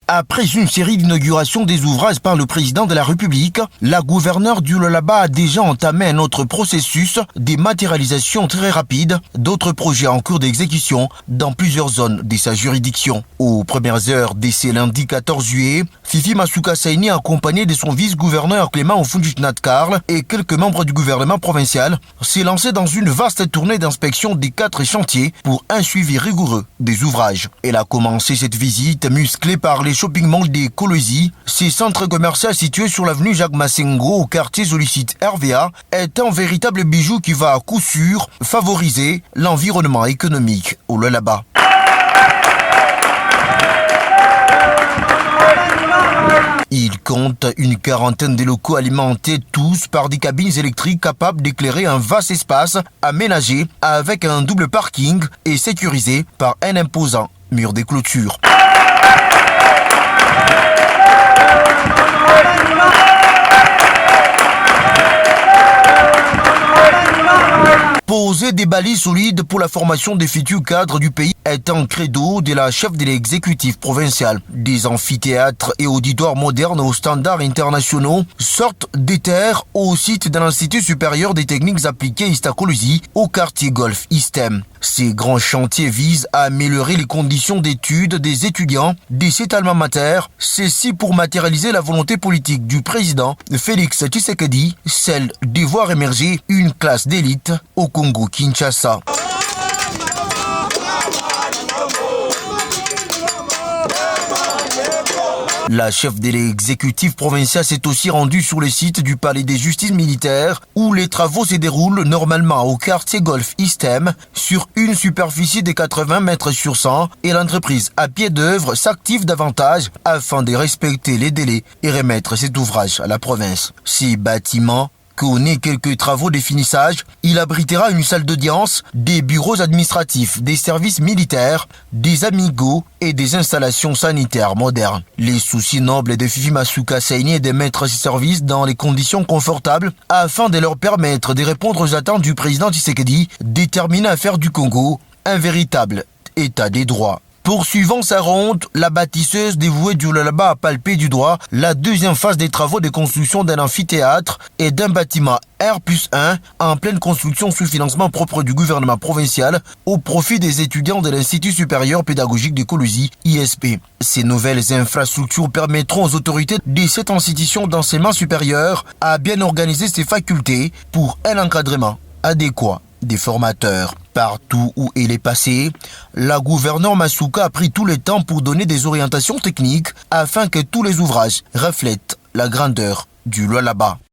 Après une série d'inaugurations des ouvrages par le président de la République, la gouverneure du Lualaba a déjà entamé un autre processus de matérialisation très rapide d'autres projets en cours d'exécution dans plusieurs zones de sa juridiction. Aux premières heures de ce lundi 14 juillet, Fifi Masuka Saini, accompagné de son vice-gouverneur Clément Ofunjit-Nat-Karl et quelques membres du gouvernement provincial, s'est lancé dans une vaste tournée d'inspection des 4 chantiers pour un suivi rigoureux des ouvrages. Elle a commencé cette visite musclée par les shopping mall des Colosi, ces centres commerciaux situés sur l'avenue Jacques Massengo au quartier Solicite RVA, est un véritable bijou qui va à coup sûr favoriser l'environnement économique au Lualaba. Il compte une quarantaine de locaux alimentés tous par des cabines électriques capables d'éclairer un vaste espace aménagé avec un double parking et sécurisé par un imposant mur de clôture. Poser des balises solides pour la formation des futurs cadres du pays est un credo de la chef de l'exécutif provincial. Des amphithéâtres et auditoires modernes aux standards internationaux sortent des terres au site de l'Institut supérieur des techniques appliquées Istakolosi au quartier Golf Istem. Ces grands chantiers visent à améliorer les conditions d'études des étudiants de cet alma mater, ceci pour matérialiser la volonté politique du président Félix Tshisekedi, celle de voir émerger une classe d'élite au Congo-Kinshasa. La chef de l'exécutif provincial s'est aussi rendue sur le site du palais des justices militaires où les travaux se déroulent normalement au quartier Golf Istem sur une superficie de 80 mètres sur 100 et l'entreprise à pied d'œuvre s'active davantage afin de respecter les délais et remettre cet ouvrage à la province. Ces bâtiments connaît quelques travaux de finissage. Il abritera une salle d'audience, des bureaux administratifs, des services militaires, des amigos et des installations sanitaires modernes. Les soucis nobles de Fifi Masuka Saini est de mettre ses services dans les conditions confortables afin de leur permettre de répondre aux attentes du président Tshisekedi, déterminé à faire du Congo un véritable état des droits. Poursuivant sa ronde, la bâtisseuse dévouée du Lualaba a palpé du doigt la deuxième phase des travaux de construction d'un amphithéâtre et d'un bâtiment R+1 en pleine construction sous financement propre du gouvernement provincial au profit des étudiants de l'Institut supérieur pédagogique de Colosi, ISP. Ces nouvelles infrastructures permettront aux autorités de cette institution d'enseignement supérieur à bien organiser ses facultés pour un encadrement adéquat des formateurs. Partout où elle est passée, la gouverneure Masuka a pris tout le temps pour donner des orientations techniques afin que tous les ouvrages reflètent la grandeur du Lualaba.